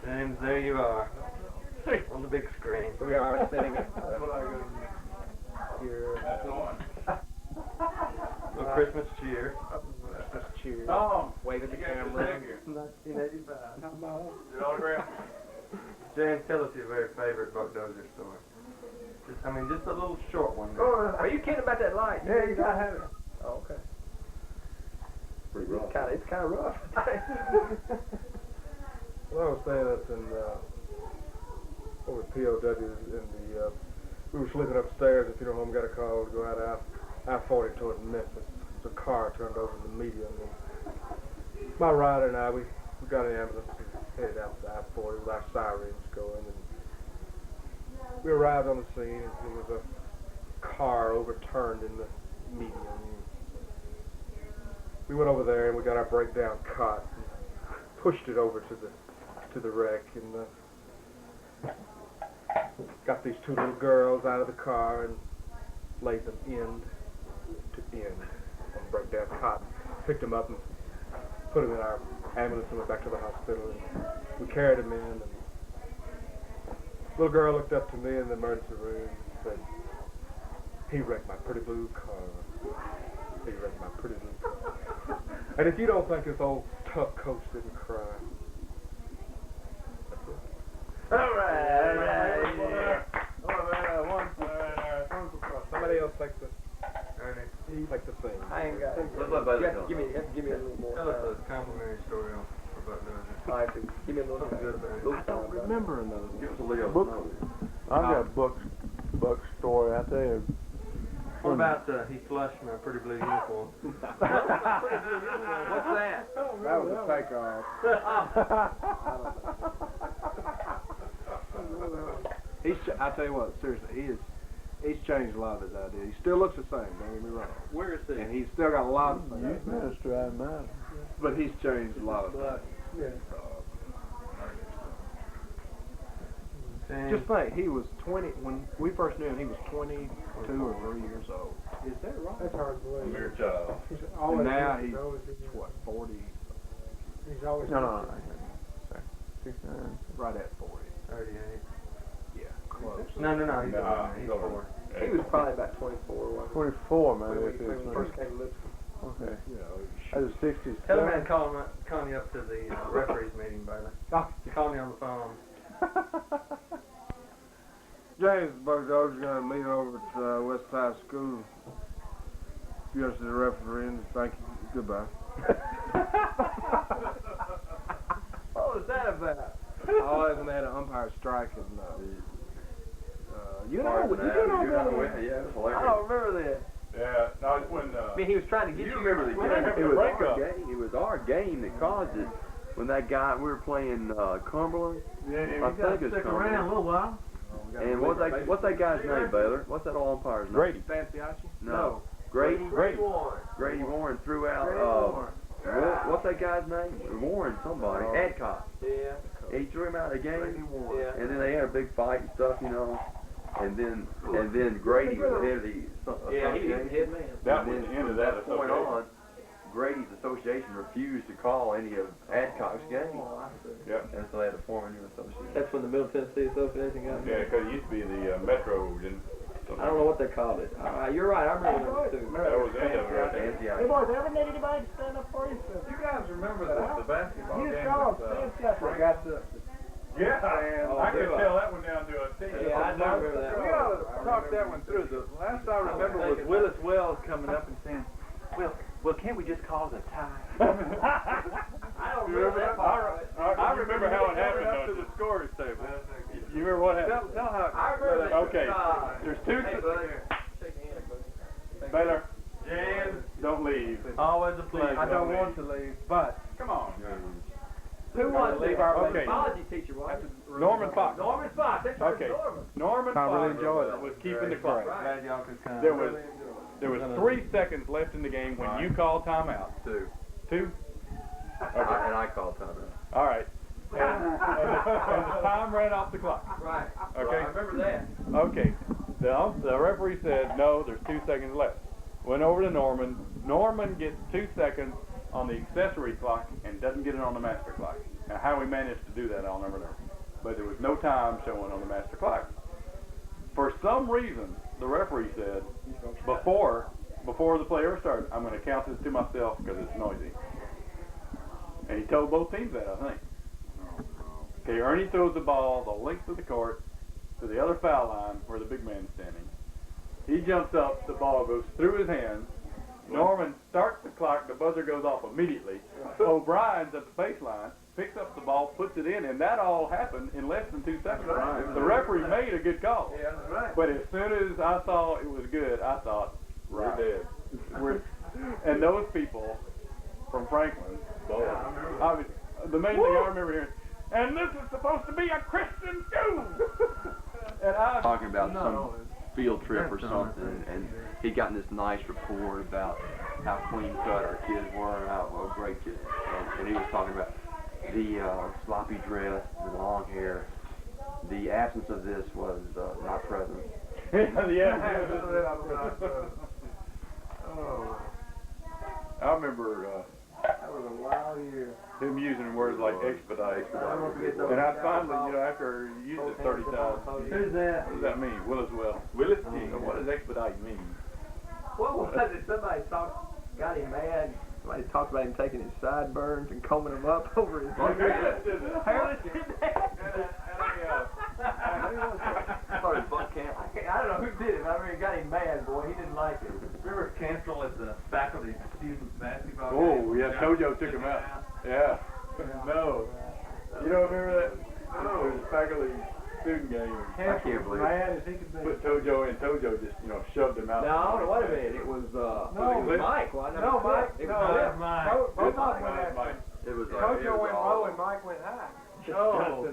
James, there you are. On the big screen. We are sitting here. That's the one. A Christmas cheer. Christmas cheer. Tom, Wave at the you got your camera. tag here. 1985. How about Your autograph? James, tell us your very favorite Buck Dozier story. Just a little short one. Are you kidding about that light? Yeah, you gotta have it. Oh, okay. Pretty rough. It's kind of rough. Well, I was staying up in over at POWs in the we were sleeping upstairs. The funeral home got a call to go out I-40 toward Memphis. The car turned over in the median. And my rider and I, we got an ambulance and headed out to I-40 with our sirens going. And we arrived on the scene, and there was a car overturned in the median. We went over there and we got our breakdown cot and pushed it over to the wreck and got these two little girls out of the car and laid them end to end on the breakdown cot. Picked them up and put them in our ambulance and went back to the hospital. And we carried them in. And the little girl looked up to me in the emergency room and said, "He wrecked my pretty blue car. He wrecked my pretty blue car." And if you don't think this old tough coach didn't cry, that's it. All right. Somebody else take the thing. I ain't got it. Let's let Bailey You have tell to give me a little more Tell us time. a complimentary story on Buck Dozier. All right, so give me a little Something time. good about it. Little I don't time, remember another Give us a Leo book. Snow. I've got a book story. I tell you. What about he flushed my pretty blue uniform? What's that? That was a takeoff. I tell you what, seriously, he's changed a lot of his ideas. He still looks the same. Don't get me wrong. Where is he? And he's still got a lot of Youth things. minister, I imagine. But he's changed a lot of things. James, Just think, he was 20 when we first knew him. He was 22 or 3 years old. Is that right? That's hard to A believe. mere child. And now he's what, 40? He's always No. Right at 40. 38. Yeah, close. No, he's Nah, he's he's over. 4. He was probably about 24, wasn't 24, man. he? When we first came to Lipscomb. Okay. You know, That was 60s. Tell him I'd calling you up to the referees meeting, Bailey. Call me on the phone. James Buck Dozier's going to meet over at West Side School. You understand the referee, and thank you. Goodbye. What was that about? Oh, and they had an umpire strike, and You know that? Yeah, it was I hilarious. don't remember that. Yeah, no, it's when, I mean, he was trying to get You you. remember the Well, game? they It was break our up. game. It was our game that caused it. When that guy, we were playing Cumberland. yeah, I think it's Cumberland. little while. And what's that guy's name, Baylor? What's that old umpire's name? Grady. Stanciacci? No. Grady. Warren. Grady Warren threw out. What's that guy's name? Warren somebody. Adcock. Yeah. He threw him out of the game. Yeah. And then they had a big fight and stuff, you know. And then Grady was head of the Yeah, he was association. head man. That was And the then end of from that point association. on, Grady's association refused to call any of Adcock's games. Yep. And so they had to form a new association. That's when the Middle Tennessee Association got Yeah, because it used to be the Metro. I don't know what they called it. You're right, I remember that too. That was the end of it right there. Hey, boys, ever need anybody to stand up for you? You guys remember the basketball You game? saw with, got the. Yeah, Oh, I could do I? tell that one down to a T. Yeah, I do remember that. We ought to talk that one through. The last I remember was Willis Wells coming up and saying, well, can't we just call it a tie? I don't remember that part. I remember how it happened. Up to Don't the scorers table. you remember what happened? Tell how. I remember that. Okay, there's two. Hey, buddy. Shake your hand, buddy. Baylor, James, don't leave. Always a pleasure. I don't want to leave, but Come on. Who was leave it? our Okay. Biology teacher, wasn't it? Norman Fox. Norman Fox. That's right, Okay. Norman. Norman I really Fox enjoyed it. was keeping the clock. Glad y'all could come. There was 3 seconds left in the game when you called timeout. 2. 2? And I called timeout. All right. And the time ran off the clock. Right. Okay. I remember that. Okay. The referee said, no, there's 2 seconds left. Went over to Norman. Norman gets 2 seconds on the accessory clock and doesn't get it on the master clock. Now, how we managed to do that, I'll never know. But there was no time showing on the master clock. For some reason, the referee said, before the play ever started, I'm going to count this to myself because it's noisy. And he told both teams that, I think. Okay, Ernie throws the ball the length of the court to the other foul line where the big man's standing. He jumps up, the ball goes through his hands. Norman starts the clock, the buzzer goes off immediately. O'Brien's at the baseline, picks up the ball, puts it in, and that all happened in less than 2 seconds. The referee made a good call. Yeah, that's right. But as soon as I saw it was good, I thought, We're dead. And those people from Franklin, the main thing I remember hearing, and this is supposed to be a Christian school. And I Talking about some field trip or something, and he'd gotten this nice report about how clean cut our kids were, and how great kids. And he was talking about the sloppy dress, the long hair. The absence of this was not present. Oh, I remember that was a wild year. him using words like expedite. And I finally, after you used it 30 times, Who's that? what does that mean? Willis Well. Willis So King. what does expedite mean? What was it? Somebody got him mad. Somebody talked about him taking his sideburns and combing them up over his hairless did that. I don't know who did it. I mean, it got him mad, boy. He didn't like it. Remember Cancel at the faculty student basketball Oh, game? yeah, Tojo took him out. Yeah. No. You don't remember that? It was a faculty student game. I can't believe it. Mad as he could be. Put Tojo in. Tojo just, shoved him out. No, wait a minute. It was, No, Mike, wasn't it? No, Mike. It No, was that's Mike. Both Mike, went after Mike. him. It was Kojo went low and Mike went high. Oh.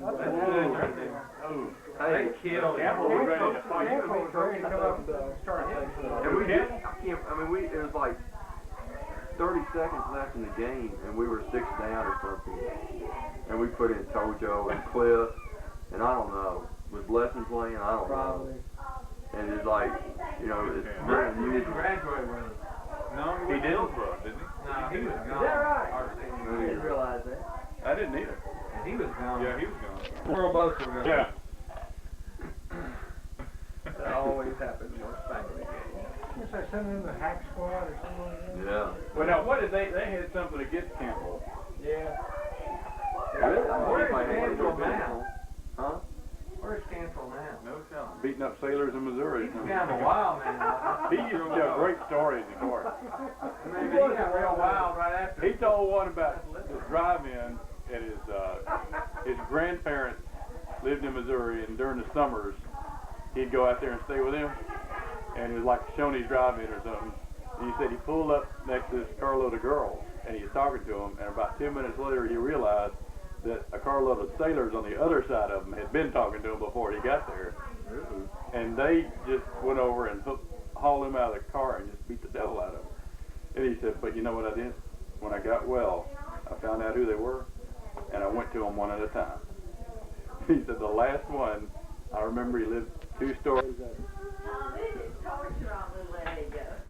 Hey, killed Campbell was ready to fight. Campbell was ready to come up and start hitting. And we did. It was like 30 seconds left in the game, and we were 6 down or something. And we put in Tojo and Cliff, and I don't know, was Lesson playing? I don't know. And it's like, it's very He unusual. graduated with us. No, he did. Hillsborough, didn't he? No, he was gone. Is that right? Our senior I year. didn't realize that. I didn't either. He was gone. Yeah, he was gone. We're both were gone. Yeah. That always happens in faculty games. Guess I sent him in the hack squad or something like that. Yeah. Well, now, what did they had something against Campbell. Yeah. Really? I Where's think I had Cancel more now? baseball. Huh? Where's Cancel now? No telling. Beating up sailors in Missouri. He's kind of a wild man. He used to tell great stories in court. Maybe he got real wild right after. He told one about his drive-in and his grandparents lived in Missouri, and during the summers he'd go out there and stay with them, and it was like Shoney's drive-in or something. And he said he pulled up next to this carload of girls, and he was talking to them, and about 10 minutes later he realized that a carload of sailors on the other side of him had been talking to him before he got there. And they just went over and hauled him out of the car and just beat the devil out of him. And he said, but you know what I did? When I got well, I found out who they were, and I went to them one at a time. He said the last one, I remember he lived 2 stories up.